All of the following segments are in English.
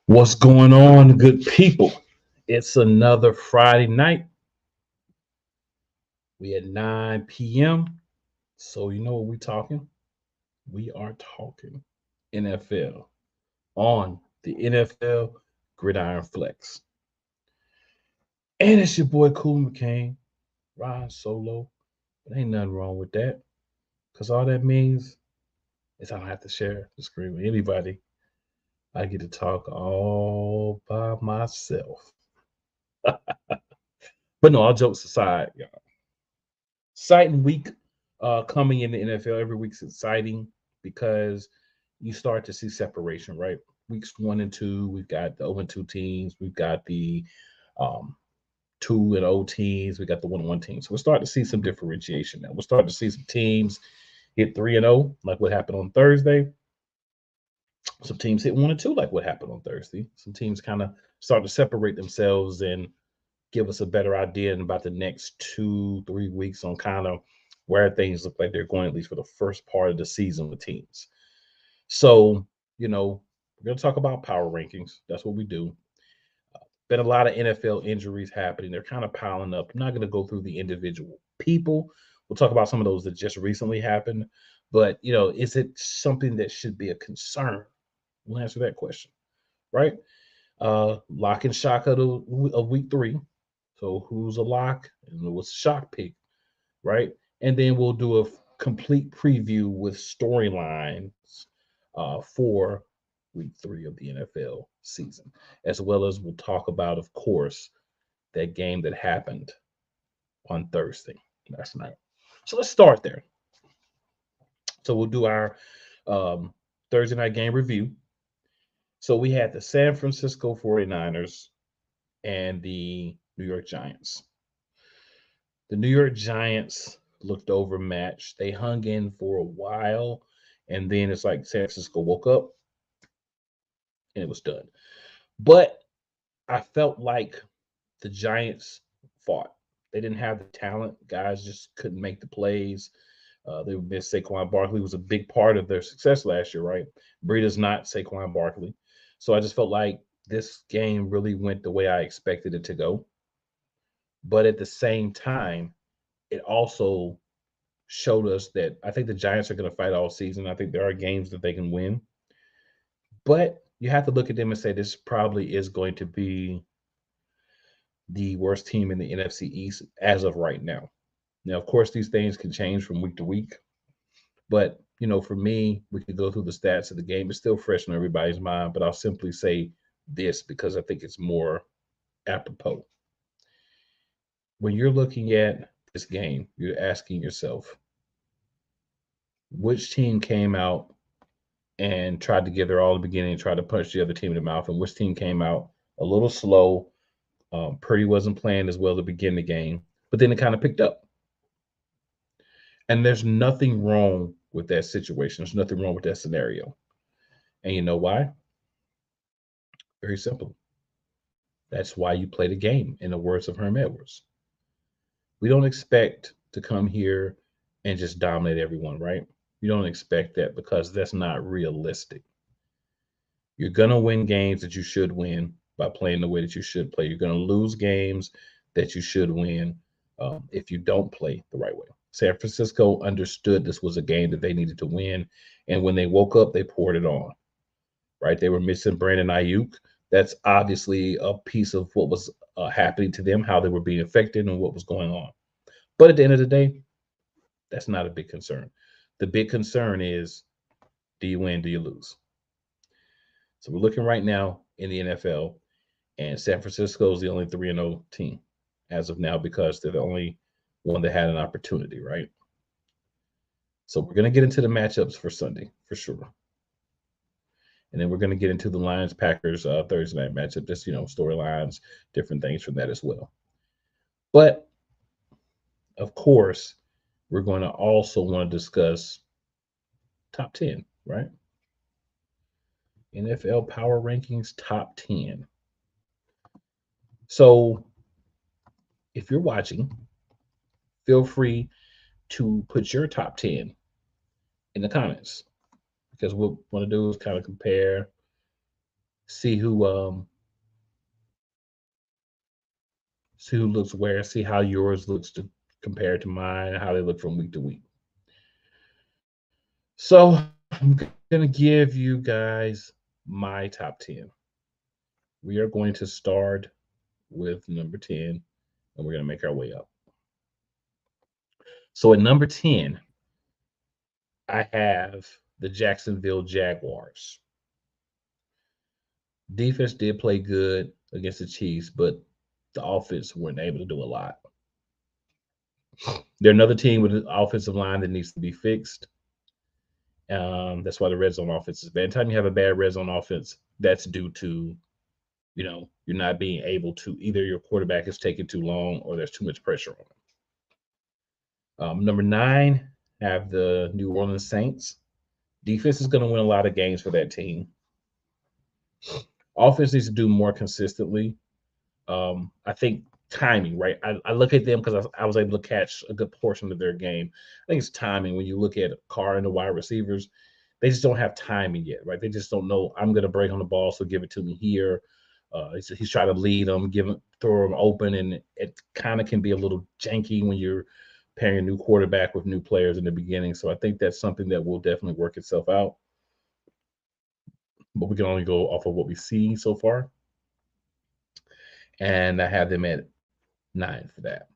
What's going on, good people? It's another Friday night. We at 9 p.m. So you know what we talking? We are talking NFL on the NFL Gridiron Flex. And it's your boy Cool McCain, riding solo. But ain't nothing wrong with that. Cause all that means is I don't have to share the screen with anybody. I get to talk all by myself. But no, all jokes aside, exciting week coming in the NFL. Every week's exciting because you start to see separation, right? Weeks 1 and 2, we've got the 0-2 teams, we've got the um, 2-0 teams, we got the 1-1 teams. So we're starting to see some differentiation now. We're starting to see some teams hit 3-0, like what happened on Thursday. Some teams hit 1-2, like what happened on Thursday. Some teams kind of start to separate themselves and give us a better idea in about the next 2-3 weeks on kind of where things look like they're going, at least for the first part of the season with teams. So, we're going to talk about power rankings. That's what we do. Been a lot of NFL injuries happening. They're kind of piling up. I'm not going to go through the individual people. We'll talk about some of those that just recently happened. But, is it something that should be a concern? We'll answer that question, right? Lock and shock of week 3. So who's a lock and what's a shock pick, right? And then we'll do a complete preview with storylines for week 3 of the NFL season, as well as we'll talk about, of course, that game that happened on Thursday last night. So let's start there. So we'll do our Thursday night game review. So we had the San Francisco 49ers and the New York Giants. The New York Giants looked overmatched. They hung in for a while, and then it's like San Francisco woke up and it was done. But I felt like the Giants fought. They didn't have the talent. Guys just couldn't make the plays. They missed Saquon Barkley was a big part of their success last year, right? Breeda's not Saquon Barkley. So I just felt like this game really went the way I expected it to go. But at the same time, it also showed us that I think the Giants are going to fight all season. I think there are games that they can win. But you have to look at them and say this probably is going to be the worst team in the NFC East as of right now. Now, of course, these things can change from week to week. But, for me, we could go through the stats of the game. It's still fresh in everybody's mind, but I'll simply say this because I think it's more apropos. When you're looking at this game, you're asking yourself, which team came out and tried to give their all at the beginning and tried to punch the other team in the mouth, and which team came out a little slow. Purdy wasn't playing as well to begin the game, but then it kind of picked up. And there's nothing wrong with that situation. There's nothing wrong with that scenario. And you know why? Very simple. That's why you play the game, in the words of Herm Edwards. We don't expect to come here and just dominate everyone, right? You don't expect that because that's not realistic. You're going to win games that you should win by playing the way that you should play. You're going to lose games that you should win if you don't play the right way. San Francisco understood this was a game that they needed to win. And when they woke up, they poured it on, right? They were missing Brandon Ayuk. That's obviously a piece of what was happening to them, how they were being affected and what was going on. But at the end of the day, that's not a big concern. The big concern is, do you win, do you lose? So we're looking right now in the NFL, and San Francisco is the only 3-0 team as of now because they're the only one that had an opportunity, right? So we're going to get into the matchups for Sunday, for sure. And then we're going to get into the Lions-Packers Thursday night matchup, just, storylines, different things from that as well. But, of course, we're going to also want to discuss top 10, right? NFL Power Rankings top 10. So if you're watching, feel free to put your top 10 in the comments. because what we want to do is kind of compare, see who looks where, see how yours looks to compare to mine, how they look from week to week. So I'm gonna give you guys my top 10. We are going to start with number 10, and we're gonna make our way up. So at number 10, I have the Jacksonville Jaguars. Defense did play good against the Chiefs, but the offense weren't able to do a lot. They're another team with an offensive line that needs to be fixed. That's why the red zone offense is bad. Anytime you have a bad red zone offense, that's due to, you're not being able to, either your quarterback is taking too long or there's too much pressure on him. Number 9, I have the New Orleans Saints. Defense is going to win a lot of games for that team. Offense needs to do more consistently. I think timing, right? I look at them because I was able to catch a good portion of their game. I think it's timing. When you look at Carr and the wide receivers, they just don't have timing yet, right? They just don't know, I'm going to break on the ball, so give it to me here. He's trying to lead them, throw them open, and it kind of can be a little janky when you're pairing a new quarterback with new players in the beginning. So I think that's something that will definitely work itself out. But we can only go off of what we see so far. And I have them at 9 for that.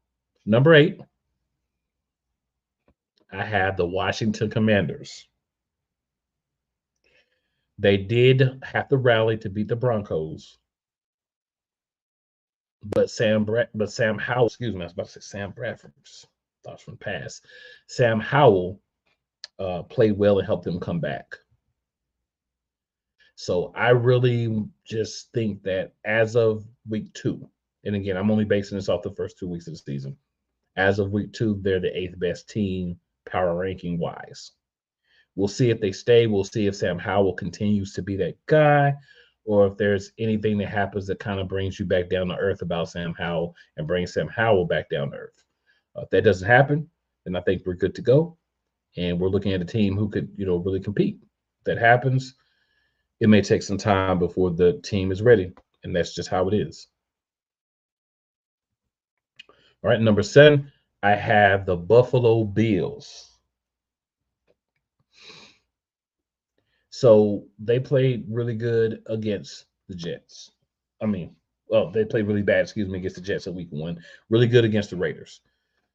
Number 8, I have the Washington Commanders. They did have to rally to beat the Broncos, but Sam Howell, excuse me, I was about to say Sam Bradford. Thoughts from the past. Sam Howell played well and helped them come back. So I really just think that as of week 2, and again, I'm only basing this off the first 2 weeks of the season. As of week 2, they're the 8th best team power ranking wise. We'll see if they stay. We'll see if Sam Howell continues to be that guy, or if there's anything that happens that kind of brings you back down to earth about Sam Howell and brings Sam Howell back down to earth. If that doesn't happen, then I think we're good to go. And we're looking at a team who could, really compete. If that happens, it may take some time before the team is ready. And that's just how it is. All right, number 7, I have the Buffalo Bills. So they played really good against the Jets. They played really bad, against the Jets at week 1. Really good against the Raiders.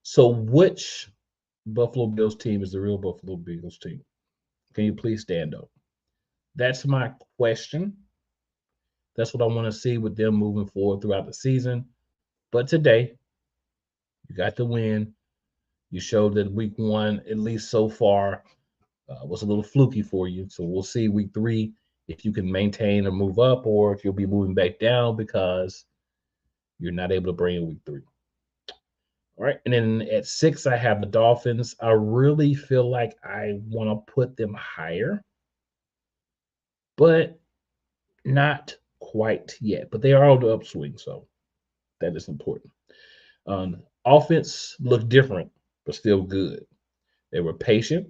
So which Buffalo Bills team is the real Buffalo Bills team? Can you please stand up? That's my question. That's what I want to see with them moving forward throughout the season. But today, you got the win. You showed that week 1, at least so far, was a little fluky for you. So we'll see week 3 if you can maintain or move up, or if you'll be moving back down because you're not able to bring in week 3. All right. And then at 6, I have the Dolphins. I really feel like I want to put them higher, but not quite yet. But they are on the upswing, so that is important. Offense looked different, but still good. They were patient.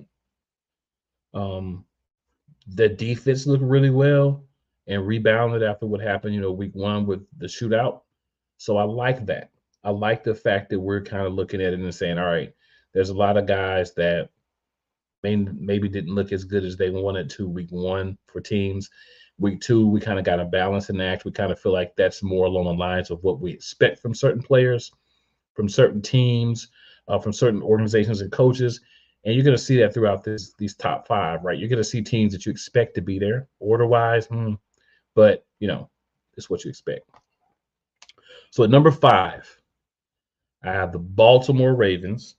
The defense looked really well and rebounded after what happened, week 1 with the shootout. So I like that. I like the fact that we're kind of looking at it and saying, all right, there's a lot of guys that maybe didn't look as good as they wanted to week 1 for teams. Week 2, we kind of got a balancing act. We kind of feel like that's more along the lines of what we expect from certain players, from certain teams, from certain organizations and coaches. And you're going to see that throughout these top 5, right? You're going to see teams that you expect to be there order-wise, but, it's what you expect. So at number 5, I have the Baltimore Ravens.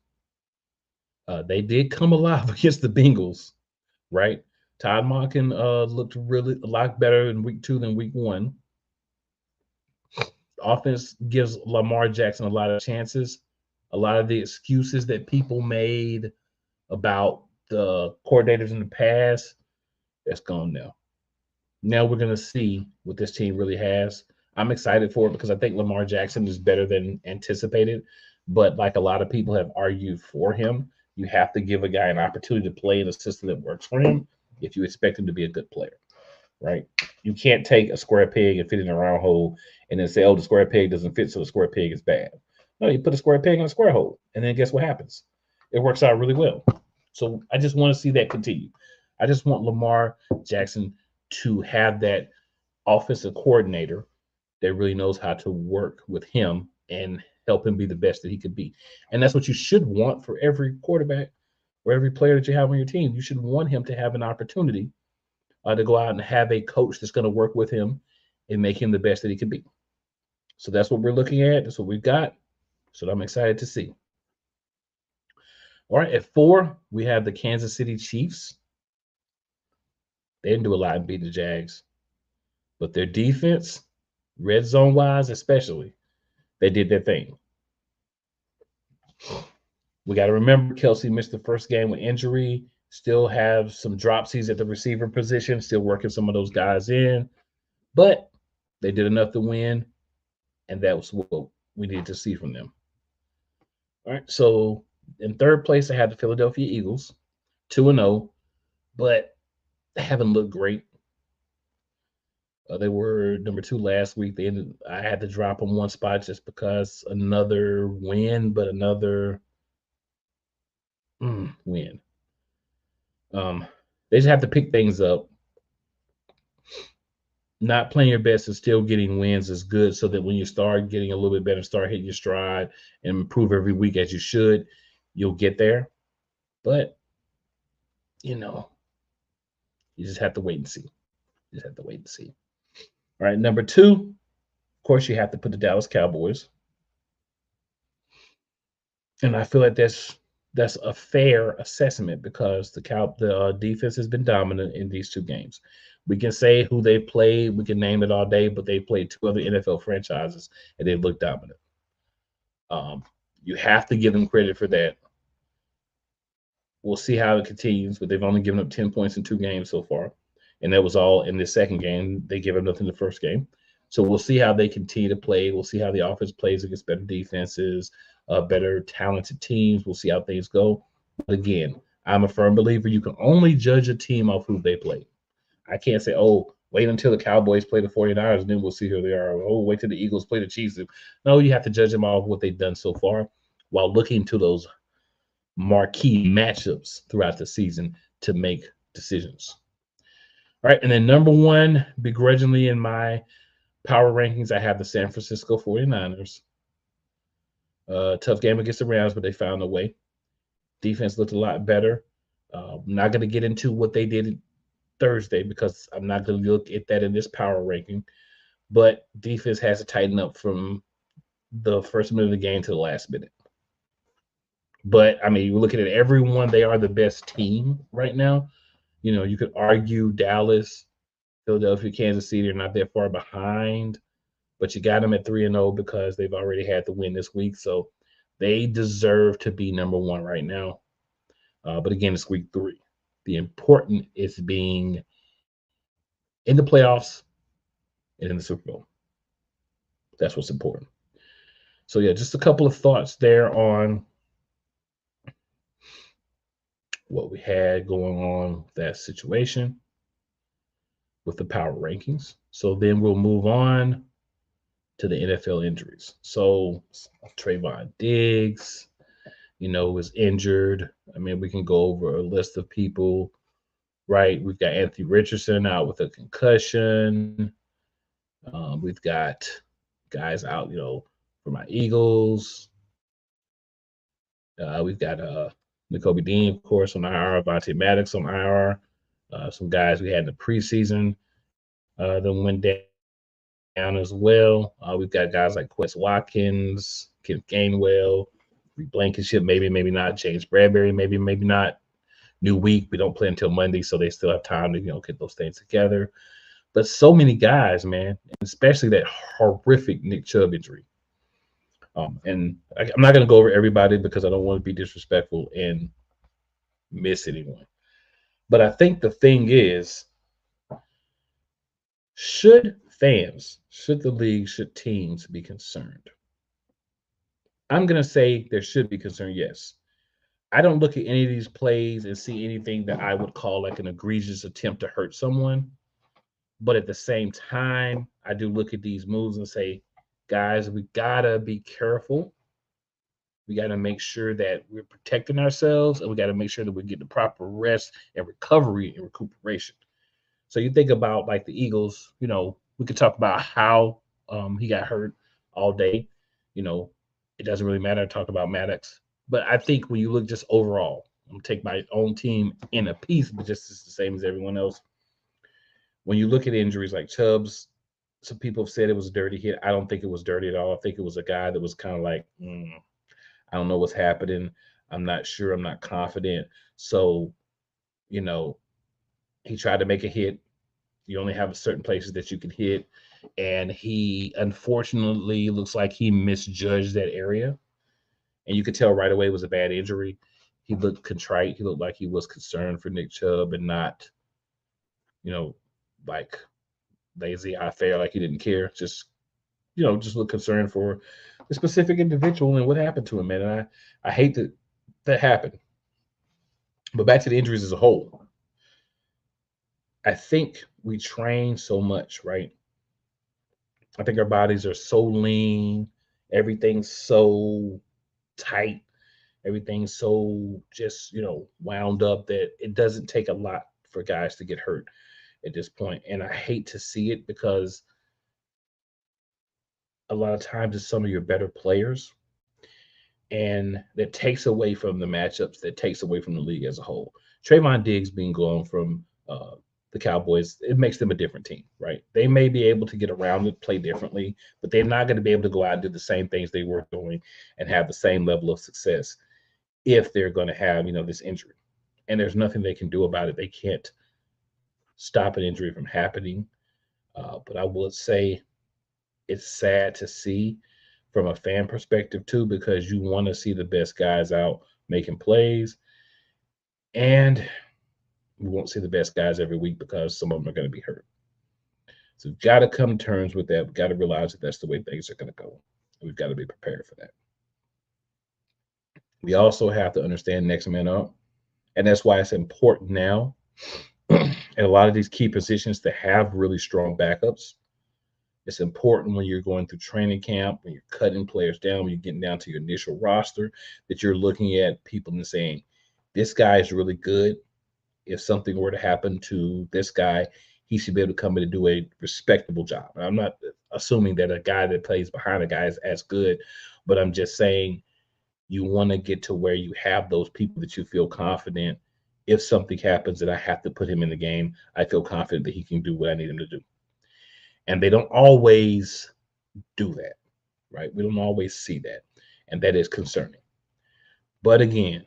They did come alive against the Bengals, right? Todd Monken looked really a lot better in week 2 than week 1. Offense gives Lamar Jackson a lot of chances. A lot of the excuses that people made about the coordinators in the past, that's gone now. Now we're going to see what this team really has. I'm excited for it because I think Lamar Jackson is better than anticipated. But like a lot of people have argued for him, you have to give a guy an opportunity to play in a system that works for him. if you expect him to be a good player, right? You can't take a square peg and fit it in a round hole and then say, oh, the square peg doesn't fit, so the square peg is bad. No, you put a square peg in a square hole, and then guess what happens? It works out really well. So I just want to see that continue. I just want Lamar Jackson to have that offensive coordinator that really knows how to work with him and help him be the best that he could be. And that's what you should want for every quarterback or every player that you have on your team. You should want him to have an opportunity to go out and have a coach that's going to work with him and make him the best that he could be. So that's what we're looking at. That's what we've got. So I'm excited to see. All right, at 4, we have the Kansas City Chiefs. They didn't do a lot in beating the Jags, but their defense, red zone wise especially, they did their thing. We got to remember Kelsey missed the first game with injury. Still have some dropsies at the receiver position. Still working some of those guys in, but they did enough to win, and that was what we needed to see from them. All right, so in third place, I had the Philadelphia Eagles, 2-0, but they haven't looked great. They were number 2 last week. I had to drop them one spot just because another win, but another win. They just have to pick things up. Not playing your best and still getting wins is good, so that when you start getting a little bit better, start hitting your stride and improve every week as you should, you'll get there. But you just have to wait and see. You just have to wait and see. All right, number 2, of course, you have to put the Dallas Cowboys, and I feel like that's a fair assessment because the defense has been dominant in these 2 games. We can say who they played, we can name it all day, but they played 2 other NFL franchises and they looked dominant. You have to give them credit for that. We'll see how it continues, but they've only given up 10 points in 2 games so far, and that was all in the second game. They gave up nothing in the first game. So we'll see how they continue to play. We'll see how the offense plays against better defenses, better talented teams. We'll see how things go. But again, I'm a firm believer you can only judge a team off who they play. I can't say, oh, wait until the Cowboys play the 49ers, and then we'll see who they are. Oh, wait till the Eagles play the Chiefs. No, you have to judge them off what they've done so far while looking to those marquee matchups throughout the season to make decisions. All right, and then number 1, begrudgingly in my power rankings, I have the San Francisco 49ers. Tough game against the Rams, but they found a way. Defense looked a lot better. I'm not going to get into what they did Thursday because I'm not going to look at that in this power ranking. But defense has to tighten up from the first minute of the game to the last minute. But, I mean, you're looking at everyone, they are the best team right now. You could argue Dallas, Philadelphia, Kansas City are not that far behind, but you got them at 3-0 because they've already had the win this week. So they deserve to be number 1 right now. But again, it's week 3. The important is being in the playoffs and in the Super Bowl. That's what's important. So, yeah, just a couple of thoughts there on what we had going on with that situation with the power rankings. So then we'll move on to the NFL injuries. So Trayvon Diggs, was injured. I mean, we can go over a list of people, right? We've got Anthony Richardson out with a concussion. We've got guys out, for my Eagles. We've got N'Kobe Dean, of course, on IR, Vontae Maddox on IR. Some guys we had in the preseason that went down as well. We've got guys like Quest Watkins, Kenneth Gainwell, Blankenship, maybe not. James Bradbury, maybe not. New week, we don't play until Monday, so they still have time to get those things together. But so many guys, man, especially that horrific Nick Chubb injury. And I'm not going to go over everybody because I don't want to be disrespectful and miss anyone. But I think the thing is, should fans, should the league, should teams be concerned? I'm going to say there should be concern, yes. I don't look at any of these plays and see anything that I would call like an egregious attempt to hurt someone. But at the same time, I do look at these moves and say, guys, we gotta be careful. We got to make sure that we're protecting ourselves, and we got to make sure that we get the proper rest and recovery and recuperation. So you think about like the Eagles, we could talk about how he got hurt all day. You know, it doesn't really matter. Talk about Maddox, but I think when you look just overall, I'm gonna take my own team in a piece, but just as the same as everyone else. When you look at injuries like Chubb's, some people have said it was a dirty hit. I don't think it was dirty at all. I think it was a guy that was kind of like, I don't know what's happening. I'm not sure. I'm not confident. So, you know, he tried to make a hit. You only have certain places that you can hit. And he unfortunately looks like he misjudged that area. And you could tell right away it was a bad injury. He looked contrite. He looked like he was concerned for Nick Chubb and not, you know, like lazy eye fair, like he didn't care. Just look concerned for the specific individual and what happened to him, man. And I hate that happened. But back to the injuries as a whole. I think we train so much, right? I think our bodies are so lean, everything's so tight, everything's so just, wound up that it doesn't take a lot for guys to get hurt at this point. And I hate to see it because a lot of times it's some of your better players, and that takes away from the matchups, that takes away from the league as a whole. Trayvon Diggs being gone from the Cowboys, it makes them a different team, right? They may be able to get around it, play differently, but they're not going to be able to go out and do the same things they were doing and have the same level of success if they're going to have, this injury. And there's nothing they can do about it. They can't stop an injury from happening. But I would say it's sad to see from a fan perspective too, because you want to see the best guys out making plays, and we won't see the best guys every week because some of them are going to be hurt. So we've got to come to terms with that. We've got to realize that that's the way things are going to go. We've got to be prepared for that. We also have to understand next man up, and that's why it's important now in a lot of these key positions to have really strong backups. It's important when you're going through training camp, when you're cutting players down, when you're getting down to your initial roster, that you're looking at people and saying, this guy is really good. If something were to happen to this guy, he should be able to come in and do a respectable job. I'm not assuming that a guy that plays behind a guy is as good, but I'm just saying you want to get to where you have those people that you feel confident. If something happens and I have to put him in the game, I feel confident that he can do what I need him to do. And they don't always do that, right? We don't always see that. And that is concerning. But again,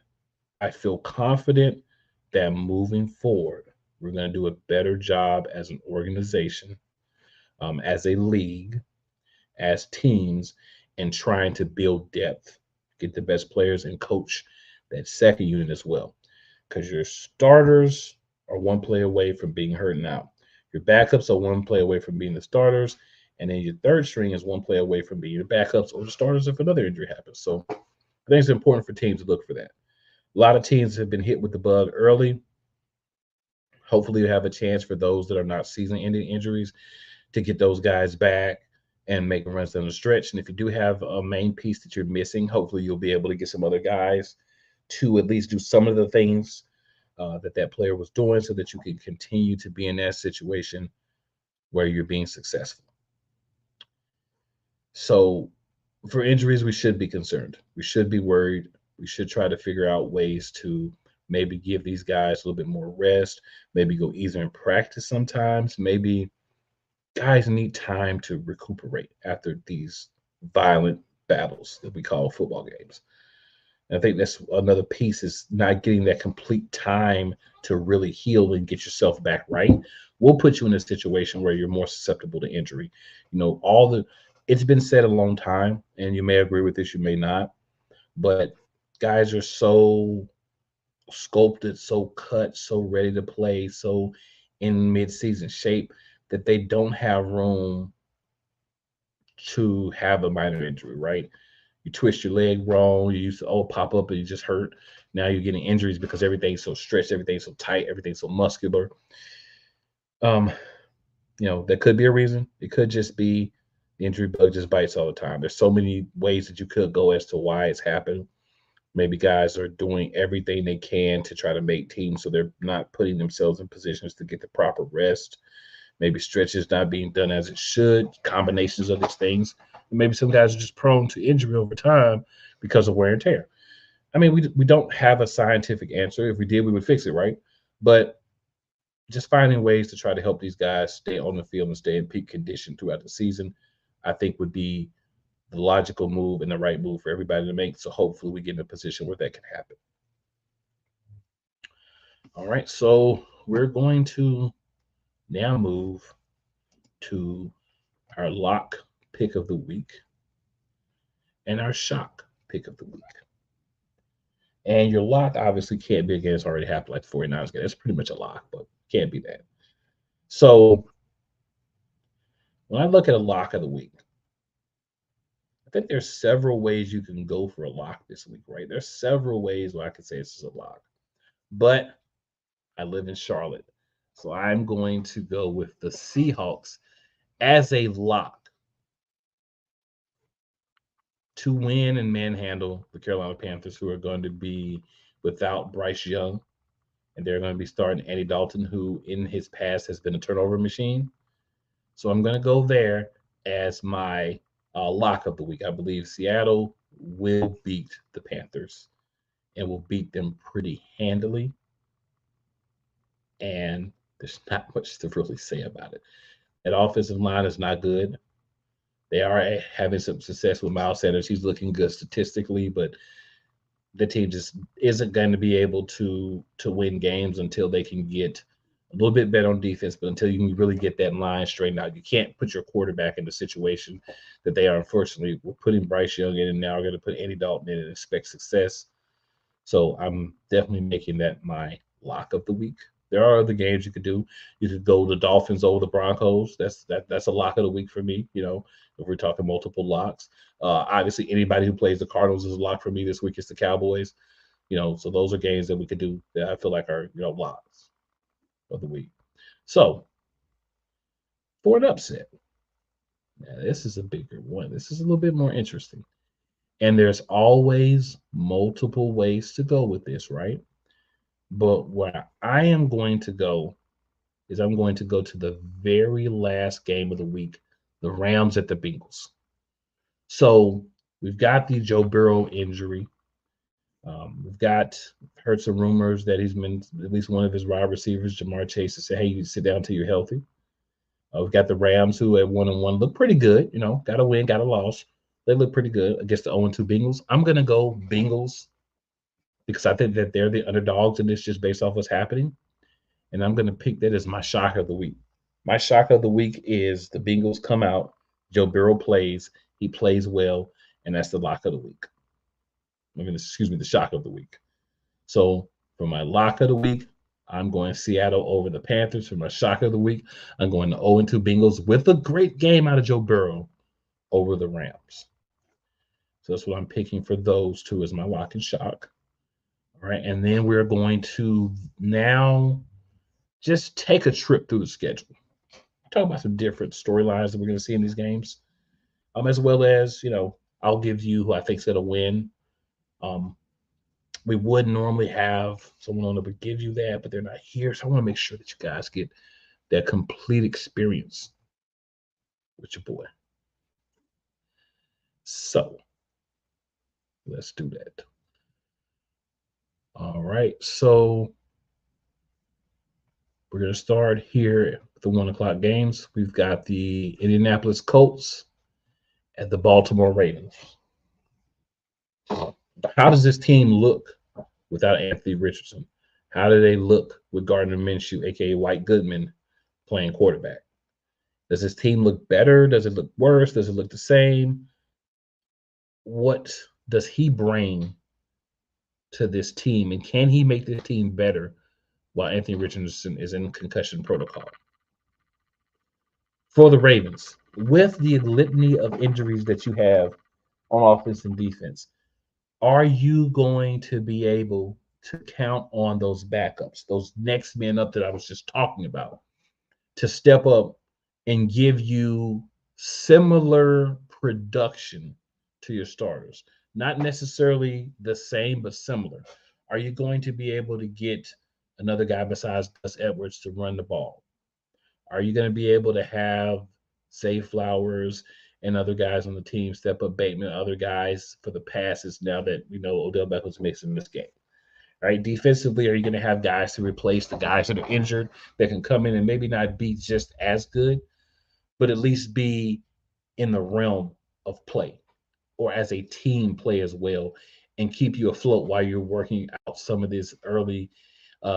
I feel confident that moving forward, we're going to do a better job as an organization, as a league, as teams, in trying to build depth, get the best players, and coach that second unit as well. Because your starters are one play away from being hurt now. Your backups are one play away from being the starters. And then your third string is one play away from being your backups or the starters if another injury happens. So I think it's important for teams to look for that. A lot of teams have been hit with the bug early. Hopefully, you have a chance for those that are not season-ending injuries to get those guys back and make runs down the stretch. And if you do have a main piece that you're missing, hopefully you'll be able to get some other guys to at least do some of the things that player was doing so that you can continue to be in that situation where you're being successful. So for injuries, we should be concerned. We should be worried. We should try to figure out ways to maybe give these guys a little bit more rest, maybe go easier in practice sometimes. Maybe guys need time to recuperate after these violent battles that we call football games. And I think that's another piece, is not getting that complete time to really heal and get yourself back right. Will put you in a situation where you're more susceptible to injury. It's been said a long time, and you may agree with this, you may not, but guys are so sculpted, so cut, so ready to play, so in mid-season shape that they don't have room to have a minor injury, right? You twist your leg wrong. You used to pop up and you just hurt. Now you're getting injuries because everything's so stretched, everything's so tight, everything's so muscular. Um, that could be a reason. It could just be the injury bug just bites all the time. There's so many ways that you could go as to why it's happened. Maybe guys are doing everything they can to try to make teams so they're not putting themselves in positions to get the proper rest. Maybe stretches not being done as it should, combinations of these things. And maybe some guys are just prone to injury over time because of wear and tear. I mean, we don't have a scientific answer. If we did, we would fix it, right? But just finding ways to try to help these guys stay on the field and stay in peak condition throughout the season, I think would be the logical move and the right move for everybody to make. So hopefully we get in a position where that can happen. All right, so we're going to now move to our lock pick of the week and our shock pick of the week. And your lock obviously can't be against already happened like the 49ers game. That's pretty much a lock, but can't be that. So when I look at a lock of the week, I think there's several ways you can go for a lock this week, right? There's several ways where I could say this is a lock. But I live in Charlotte. So I'm going to go with the Seahawks as a lock to win and manhandle the Carolina Panthers, who are going to be without Bryce Young. And they're going to be starting Andy Dalton, who in his past has been a turnover machine. So I'm going to go there as my lock of the week. I believe Seattle will beat the Panthers and will beat them pretty handily. And there's not much to really say about it. That offensive line is not good. They are having some success with Miles Sanders. He's looking good statistically, but the team just isn't going to be able to win games until they can get a little bit better on defense, but until you can really get that line straightened out. You can't put your quarterback in the situation that they are. Unfortunately, we're putting Bryce Young in, and now we're going to put Andy Dalton in and expect success. So I'm definitely making that my lock of the week. There are other games you could do. You could go the Dolphins over the Broncos. That's a lock of the week for me. If we're talking multiple locks. Obviously, anybody who plays the Cardinals is a lock for me this week. It's the Cowboys. So those are games that we could do that I feel like are locks of the week. So for an upset, now this is a bigger one. This is a little bit more interesting. And there's always multiple ways to go with this, right? But where I am going to go is I'm going to go to the very last game of the week, the Rams at the Bengals. So we've got the Joe Burrow injury. We've heard some rumors that he's been at least one of his wide receivers, Jamar Chase, to say, "Hey, you sit down till you're healthy." We've got the Rams, who at 1-1 look pretty good. Got a win, got a loss. They look pretty good against the 0-2 Bengals. I'm gonna go Bengals because I think that they're the underdogs in this, just based off what's happening. And I'm gonna pick that as my shock of the week. My shock of the week is the Bengals come out, Joe Burrow plays, he plays well, and that's the lock of the week. The shock of the week. So for my lock of the week, I'm going Seattle over the Panthers. For my shock of the week, I'm going the 0-2 Bengals with a great game out of Joe Burrow over the Rams. So that's what I'm picking for those two as my lock and shock. All right, and then we're going to now just take a trip through the schedule. Talk about some different storylines that we're going to see in these games, as well as I'll give you who I think is going to win. We would normally have someone on that would give you that, but they're not here, so I want to make sure that you guys get that complete experience with your boy. So let's do that. All right, so we're going to start here with the 1:00 games. We've got the Indianapolis Colts at the Baltimore Ravens. How does this team look without Anthony Richardson? How do they look with Gardner Minshew, aka White Goodman, playing quarterback? Does this team look better? Does it look worse? Does it look the same? What does he bring to this team? And can he make this team better while Anthony Richardson is in concussion protocol? For the Ravens, with the litany of injuries that you have on offense and defense. Are you going to be able to count on those backups, those next men up that I was just talking about, to step up and give you similar production to your starters? Not necessarily the same, but similar. Are you going to be able to get another guy besides Gus Edwards to run the ball? Are you going to be able to have, say, Flowers and other guys on the team step up, Bateman, other guys for the passes now that Odell Beckham's missing this game? Right? Defensively, are you going to have guys to replace the guys that are injured that can come in and maybe not be just as good, but at least be in the realm of play or as a team play as well and keep you afloat while you're working out some of these early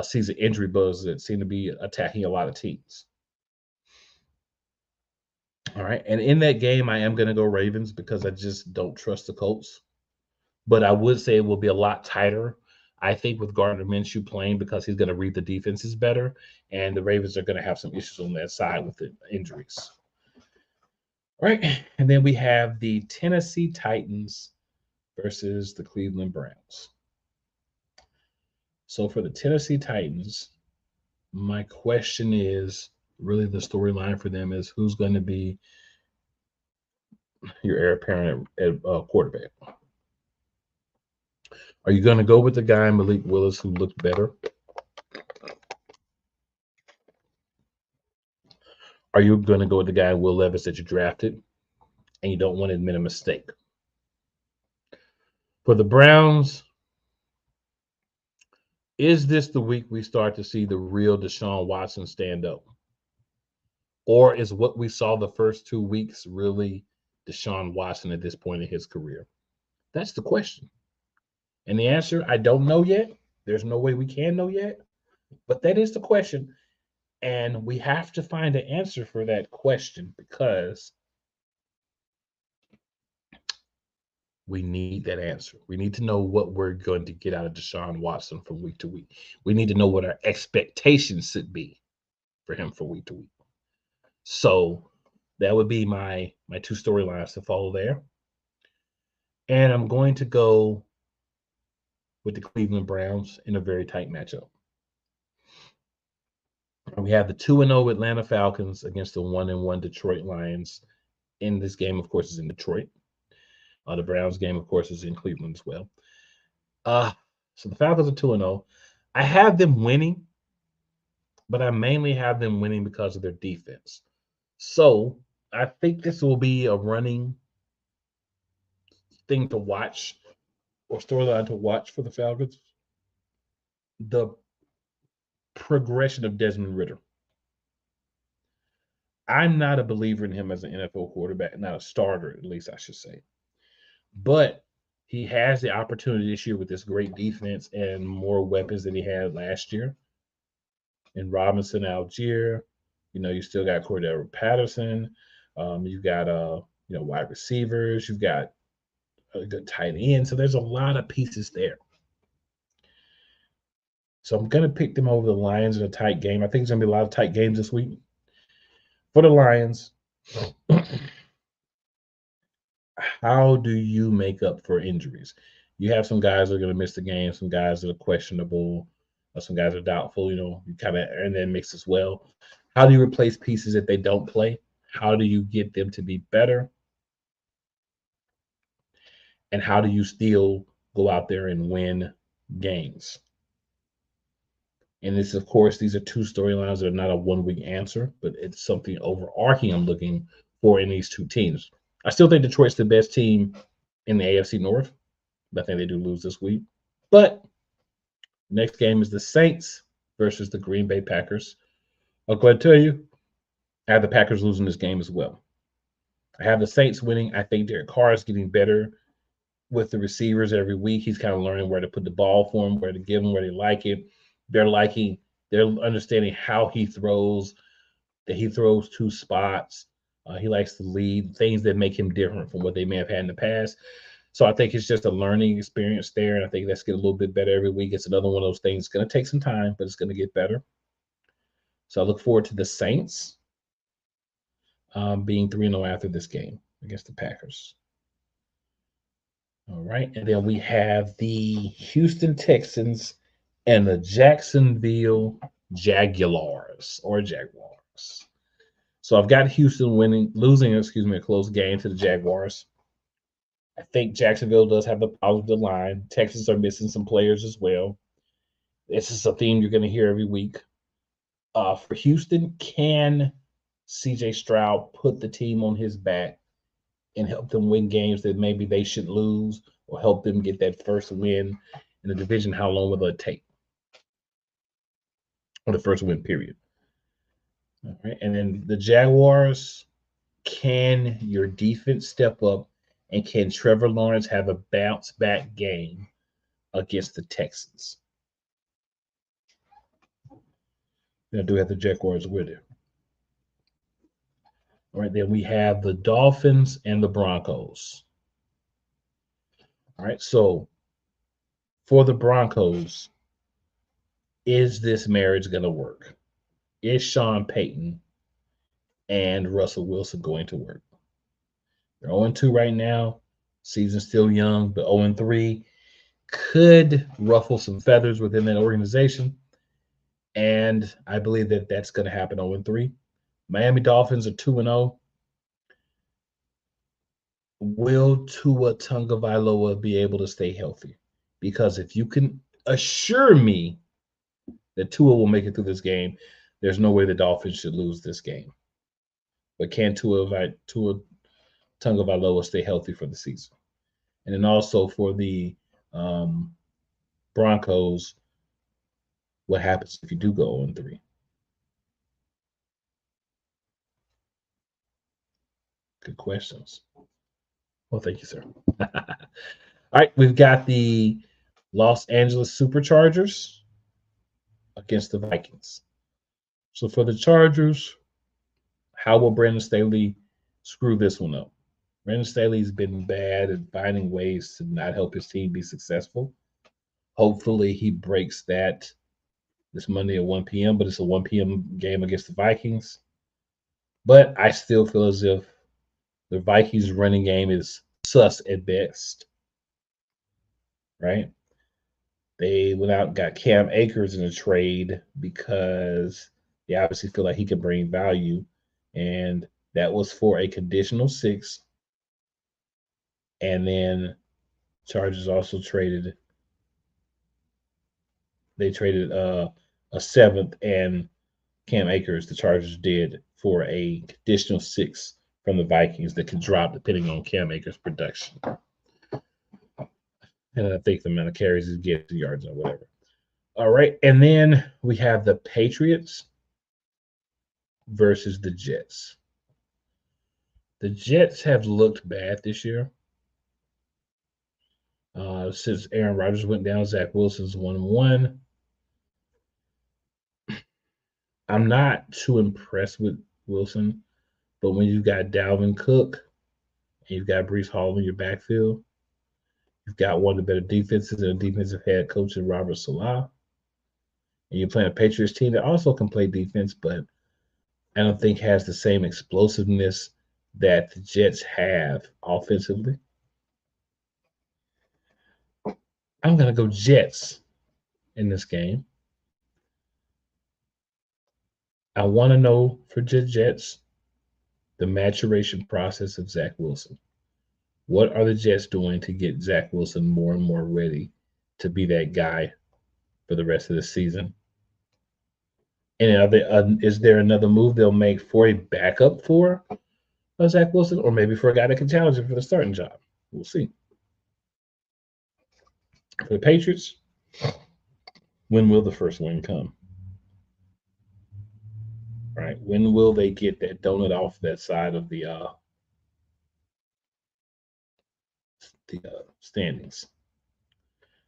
season injury bugs that seem to be attacking a lot of teams? All right. And in that game, I am going to go Ravens because I just don't trust the Colts. But I would say it will be a lot tighter. I think with Gardner Minshew playing because he's going to read the defenses better, and the Ravens are going to have some issues on that side with the injuries. All right. And then we have the Tennessee Titans versus the Cleveland Browns. So for the Tennessee Titans, my question is really the storyline for them is who's going to be your heir apparent at quarterback. Are you going to go with the guy, Malik Willis, who looked better? Are you going to go with the guy, Will Levis, that you drafted, and you don't want to admit a mistake? For the Browns, is this the week we start to see the real Deshaun Watson stand up? Or is what we saw the first 2 weeks really Deshaun Watson at this point in his career? That's the question. And the answer, I don't know yet. There's no way we can know yet. But that is the question. And we have to find an answer for that question because we need that answer. We need to know what we're going to get out of Deshaun Watson from week to week. We need to know what our expectations should be for him from week to week. So that would be my two storylines to follow there. And I'm going to go with the Cleveland Browns in a very tight matchup. We have the 2-0 Atlanta Falcons against the 1-1 Detroit Lions. In this game, of course, is in Detroit. The Browns game, of course, is in Cleveland as well. So the Falcons are 2-0. I have them winning, but I mainly have them winning because of their defense. So I think this will be a running thing to watch or storyline to watch for the Falcons. The progression of Desmond Ridder. I'm not a believer in him as an NFL quarterback, not a starter, at least I should say. But he has the opportunity this year with this great defense and more weapons than he had last year. And Robinson, Algier, you still got Cordell Patterson. You've got wide receivers. You've got a good tight end. So there's a lot of pieces there. So I'm going to pick them over the Lions in a tight game. I think there's going to be a lot of tight games this week. For the Lions, how do you make up for injuries? You have some guys that are going to miss the game, some guys that are questionable, some guys are doubtful, you kind of earn that mix as well. How do you replace pieces if they don't play? How do you get them to be better? And how do you still go out there and win games? And this, of course, these are two storylines that are not a 1 week answer, but it's something overarching I'm looking for in these two teams. I still think Detroit's the best team in the AFC North. But I think they do lose this week. But next game is the Saints versus the Green Bay Packers. I'll go ahead and tell you, I have the Packers losing this game as well. I have the Saints winning. I think Derek Carr is getting better with the receivers every week. He's kind of learning where to put the ball for them, where to give them, where they like it. They're understanding how he throws, that he throws two spots. He likes to lead, things that make him different from what they may have had in the past. So I think it's just a learning experience there, and I think that's getting a little bit better every week. It's another one of those things. It's going to take some time, but it's going to get better. So I look forward to the Saints being 3-0 after this game against the Packers. All right. And then we have the Houston Texans and the Jacksonville Jaguars or Jaguars. So I've got Houston losing, a close game to the Jaguars. I think Jacksonville does have the positive line. Texans are missing some players as well. This is a theme you're going to hear every week. For Houston, can CJ Stroud put the team on his back and help them win games that maybe they should lose, or help them get that first win in the division? How long will it take? Or the first win, period. All right. And then the Jaguars, can your defense step up, and can Trevor Lawrence have a bounce back game against the Texans? I do have the Jaguars with it. All right, then we have the Dolphins and the Broncos. All right, so for the Broncos, is this marriage going to work? Is Sean Payton and Russell Wilson going to work? They're 0-2 right now. Season's still young, but 0-3 could ruffle some feathers within that organization. And I believe that that's going to happen 0-3. Miami Dolphins are 2-0. Will Tua Tagovailoa be able to stay healthy? Because if you can assure me that Tua will make it through this game, there's no way the Dolphins should lose this game. But can Tua Tagovailoa stay healthy for the season? And then also for the Broncos, what happens if you do go 0-3? Good questions. Well, thank you, sir. All right, we've got the Los Angeles Superchargers against the Vikings. So for the Chargers, how will Brandon Staley screw this one up? Brandon Staley's been bad at finding ways to not help his team be successful. Hopefully he breaks that this Monday at 1 p.m., but it's a 1 p.m. game against the Vikings. But I still feel as if the Vikings running game is sus at best, right? They went out and got Cam Akers in a trade because they obviously feel like he can bring value. And that was for a conditional 6. And then Chargers also traded a 7th and Cam Akers, the Chargers did, for a conditional 6 from the Vikings that could drop depending on Cam Akers' production. And I think the amount of carries he gets, yards or whatever. All right. And then we have the Patriots versus the Jets. The Jets have looked bad this year. Since Aaron Rodgers went down, Zach Wilson's 1-1. I'm not too impressed with Wilson, but when you've got Dalvin Cook and you've got Breece Hall in your backfield, you've got one of the better defenses and a defensive head coach in Robert Saleh, and you're playing a Patriots team that also can play defense, but I don't think has the same explosiveness that the Jets have offensively. I'm going to go Jets in this game. I want to know for the Jets the maturation process of Zach Wilson. What are the Jets doing to get Zach Wilson more and more ready to be that guy for the rest of the season? And is there another move they'll make for a backup for Zach Wilson, or maybe for a guy that can challenge him for the starting job? We'll see. For the Patriots, when will the first win come? Right? When will they get that donut off that side of the standings?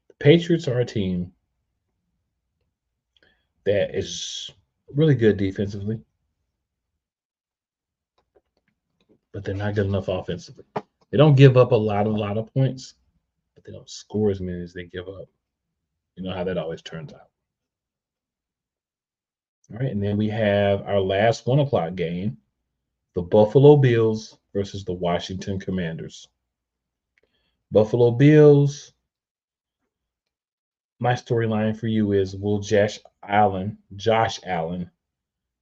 The Patriots are a team that is really good defensively, but they're not good enough offensively. They don't give up a lot of points, but they don't score as many as they give up. You know how that always turns out. All right, and then we have our last 1:00 game, the Buffalo Bills versus the Washington Commanders. Buffalo Bills. My storyline for you is, will Josh Allen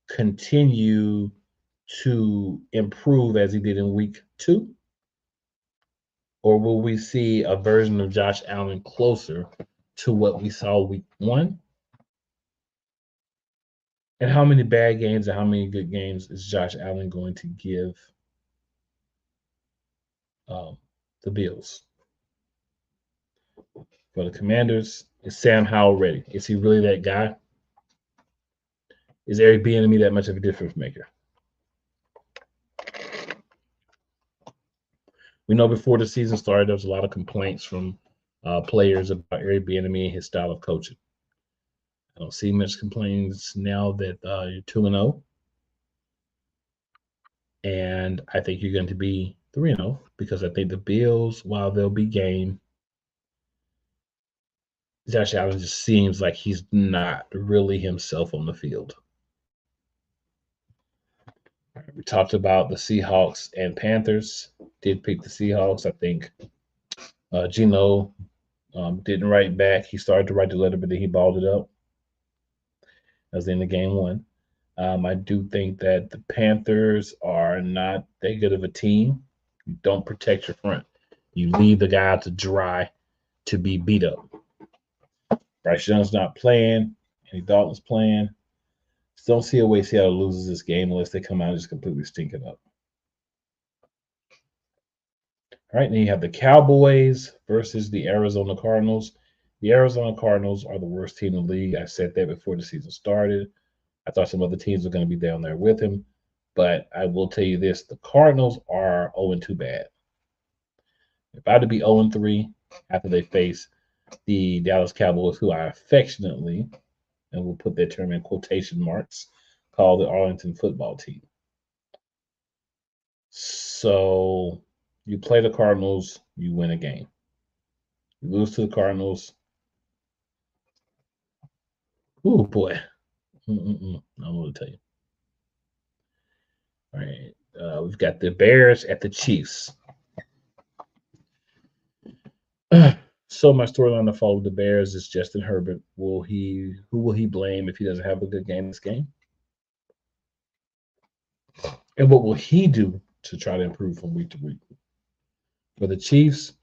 continue to improve as he did in week 2? Or will we see a version of Josh Allen closer to what we saw week 1? And how many bad games and how many good games is Josh Allen going to give the Bills? For the Commanders, is Sam Howell ready? Is he really that guy? Is Eric Bieniemy that much of a difference maker? We know before the season started, there was a lot of complaints from players about Eric Bieniemy and his style of coaching. I don't see much complaints now that you're 2-0. And I think you're going to be 3-0 because I think the Bills, while they'll be game, Josh Allen just seems like he's not really himself on the field. We talked about the Seahawks and Panthers. Did pick the Seahawks. I think Geno didn't write back. He started to write the letter, but then he balled it up. That was the end of game 1. I do think that the Panthers are not that good of a team. You don't protect your front. You leave the guy to dry to be beat up. Bryce Young's not playing. Andy Dalton's playing. Just don't see a way Seattle loses this game unless they come out and just completely stink it up. All right, then you have the Cowboys versus the Arizona Cardinals. The Arizona Cardinals are the worst team in the league. I said that before the season started. I thought some other teams were going to be down there with him. But I will tell you this, the Cardinals are 0-2 bad. They're about to be 0-3 after they face the Dallas Cowboys, who I affectionately, and we'll put that term in quotation marks, call the Arlington football team. So you play the Cardinals, you win a game. You lose to the Cardinals. Oh boy. I don't know what to tell you. All right. We've got the Bears at the Chiefs. So my storyline to follow the Bears is Justin Herbert. Who will he blame if he doesn't have a good game this game? And what will he do to try to improve from week to week? For the Chiefs,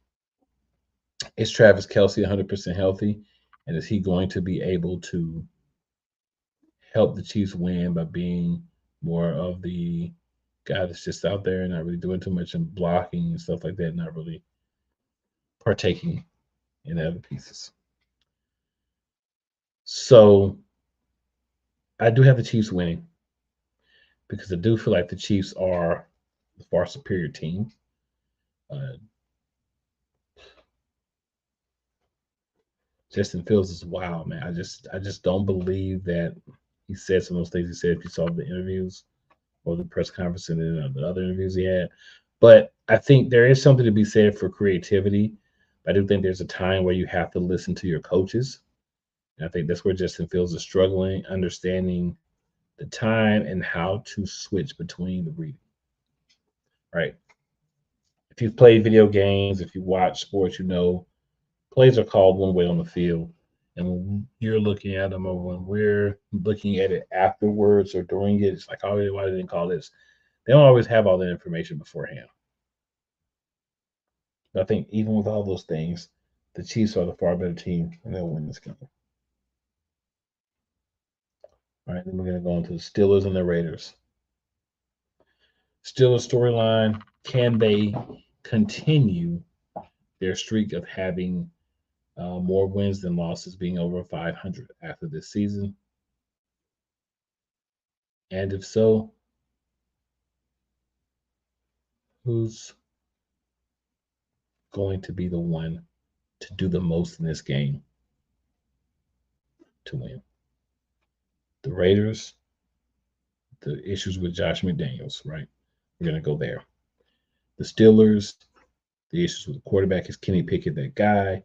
is Travis Kelce 100% healthy? And is he going to be able to help the Chiefs win by being more of the guy that's just out there and not really doing too much and blocking and stuff like that, not really partaking in the other pieces? So I do have the Chiefs winning because I do feel like the Chiefs are the far superior team. Justin Fields is wild, man. I just don't believe that he said some of those things he said if you saw the interviews or the press conference and then the other interviews he had. But I think there is something to be said for creativity. I do think there's a time where you have to listen to your coaches. And I think that's where Justin Fields is struggling, understanding the time and how to switch between the reading. Right. If you've played video games, if you watch sports, you know plays are called one way on the field. And when you're looking at them or when we're looking at it afterwards or during it, it's like, oh, why didn't they call this? They don't always have all that information beforehand. But I think even with all those things, the Chiefs are the far better team and they'll win this game. All right, then we're going to go into the Steelers and the Raiders. Steelers storyline, can they continue their streak of having more wins than losses, being over 500 after this season? And if so, who's going to be the one to do the most in this game to win? The Raiders, the issues with Josh McDaniels, right? We're going to go there. The Steelers, the issues with the quarterback. Is Kenny Pickett that guy?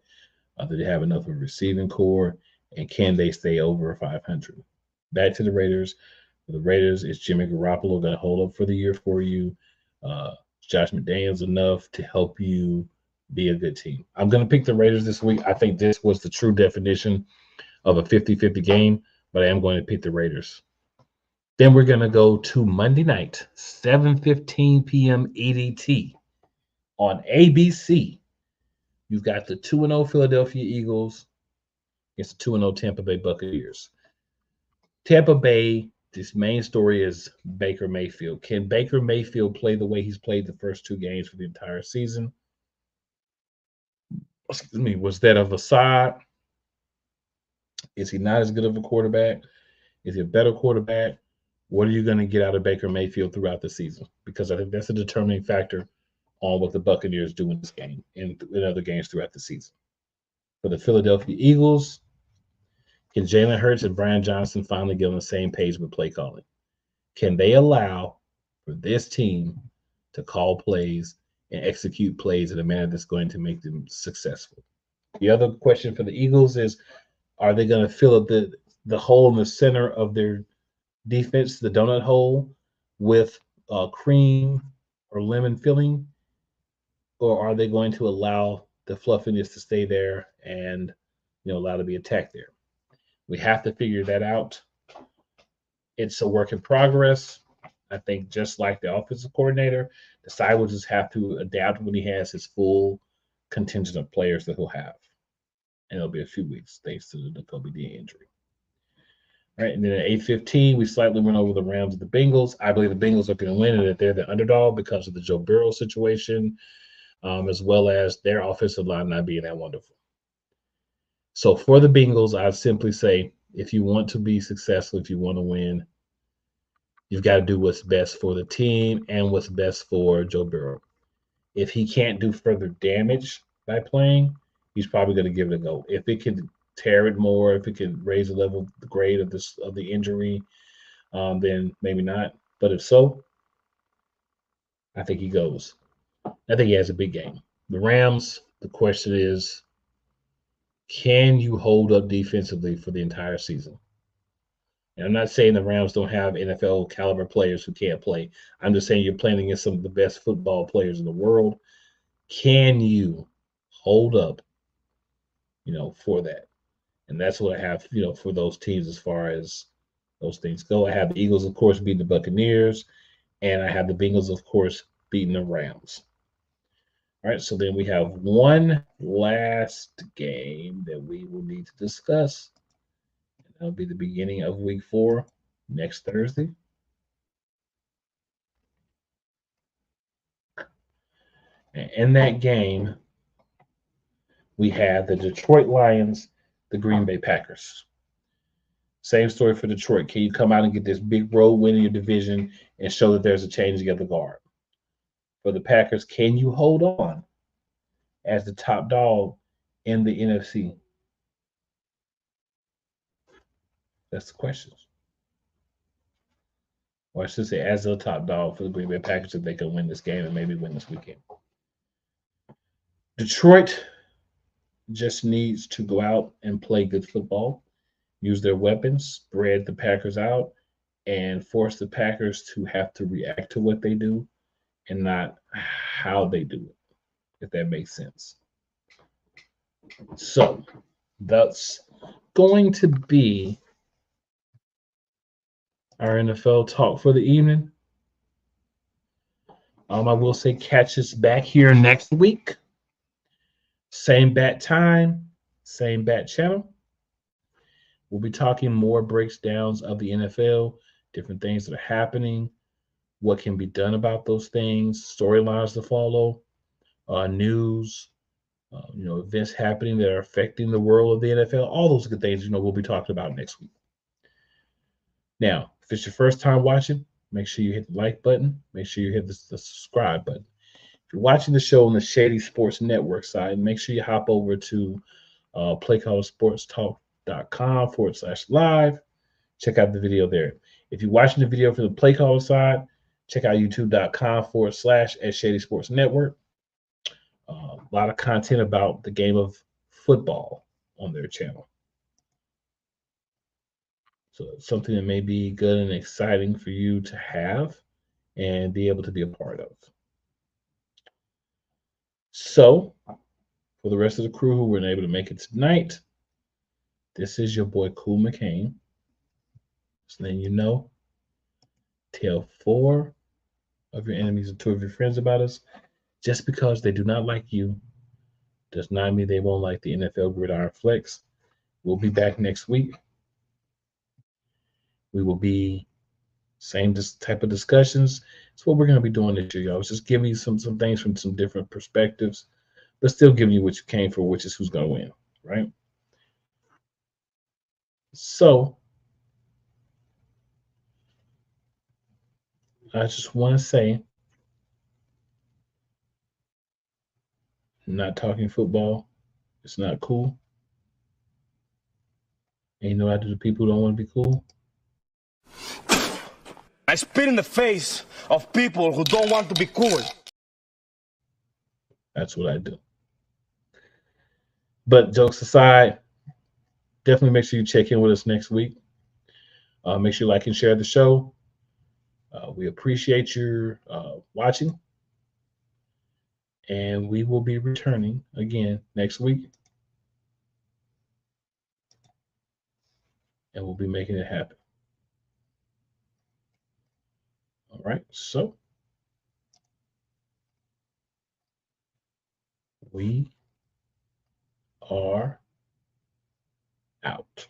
Do they have enough of a receiving core? And can they stay over 500? Back to the Raiders. For the Raiders, is Jimmy Garoppolo going to hold up for the year for you? Josh McDaniels enough to help you be a good team. I'm going to pick the Raiders this week. I think this was the true definition of a 50-50 game, but I am going to pick the Raiders. Then we're going to go to Monday night, 7:15 p.m. EDT on ABC. You've got the 2-0 Philadelphia Eagles against the 2-0 Tampa Bay Buccaneers. Tampa Bay, this main story is Baker Mayfield. Can Baker Mayfield play the way he's played the first two games for the entire season? Excuse me, was that of a side? Is he not as good of a quarterback? Is he a better quarterback? What are you going to get out of Baker Mayfield throughout the season? Because I think that's a determining factor on what the Buccaneers do in this game and in other games throughout the season. For the Philadelphia Eagles, can Jalen Hurts and Brian Johnson finally get on the same page with play calling? Can they allow for this team to call plays and execute plays in a manner that's going to make them successful? The other question for the Eagles is, are they going to fill up the hole in the center of their defense, the donut hole, with cream or lemon filling, or are they going to allow the fluffiness to stay there and allow to be attacked there? We have to figure that out. It's a work in progress. I think just like the offensive coordinator, the side will just have to adapt when he has his full contingent of players that he'll have. And it'll be a few weeks thanks to the Kobe D injury. All right, and then at 8:15, we slightly went over the Rams and the Bengals. I believe the Bengals are going to win and that they're the underdog because of the Joe Burrow situation, as well as their offensive line not being that wonderful. So for the Bengals, I'd simply say, if you want to be successful, if you want to win, you've got to do what's best for the team and what's best for Joe Burrow. If he can't do further damage by playing, he's probably going to give it a go. If it can tear it more, if it can raise the grade of the injury, then maybe not. But if so, I think he goes. I think he has a big game. The Rams, the question is, can you hold up defensively for the entire season? And I'm not saying the Rams don't have NFL caliber players who can't play. I'm just saying you're playing against some of the best football players in the world. Can you hold up, for that? And that's what I have, for those teams as far as those things go. I have the Eagles, of course, beating the Buccaneers, and I have the Bengals, of course, beating the Rams. All right, so then we have one last game that we will need to discuss. That'll be the beginning of week 4 next Thursday. And in that game, we have the Detroit Lions, the Green Bay Packers. Same story for Detroit. Can you come out and get this big road win in your division and show that there's a changing of the guard? For the Packers, can you hold on as the top dog in the NFC? That's the question. Or I should say, as the top dog for the Green Bay Packers, if they can win this game and maybe win this weekend. Detroit just needs to go out and play good football, use their weapons, spread the Packers out, and force the Packers to have to react to what they do and not how they do it, if that makes sense. So that's going to be our NFL talk for the evening. I will say catch us back here next week. Same bat time, same bat channel. We'll be talking more breakdowns of the NFL, different things that are happening, what can be done about those things, storylines to follow, news, events happening that are affecting the world of the NFL, all those good things, we'll be talking about next week. Now, if it's your first time watching, make sure you hit the like button. Make sure you hit the subscribe button. If you're watching the show on the Shady Sports Network side, make sure you hop over to playcallsportstalk.com/live. Check out the video there. If you're watching the video from the Play Call side, check out youtube.com/Shady Sports Network. A lot of content about the game of football on their channel. So it's something that may be good and exciting for you to have and be able to be a part of. So, for the rest of the crew who were able to make it tonight, this is your boy Cool McCain. Just letting you know, tell 4 of your enemies and 2 of your friends about us. Just because they do not like you does not mean they won't like the NFL Gridiron Flex. We'll be back next week. We will be same type of discussions. It's what we're going to be doing this year, y'all. It's just giving you some things from some different perspectives, but still giving you what you came for, which is who's going to win, right? So I just want to say, not talking football, it's not cool. And you know what I do to people who don't want to be cool? I spit in the face of people who don't want to be cool. That's what I do. But jokes aside, definitely make sure you check in with us next week. Make sure you like and share the show. We appreciate your watching. And we will be returning again next week. And we'll be making it happen. All right. So we are out.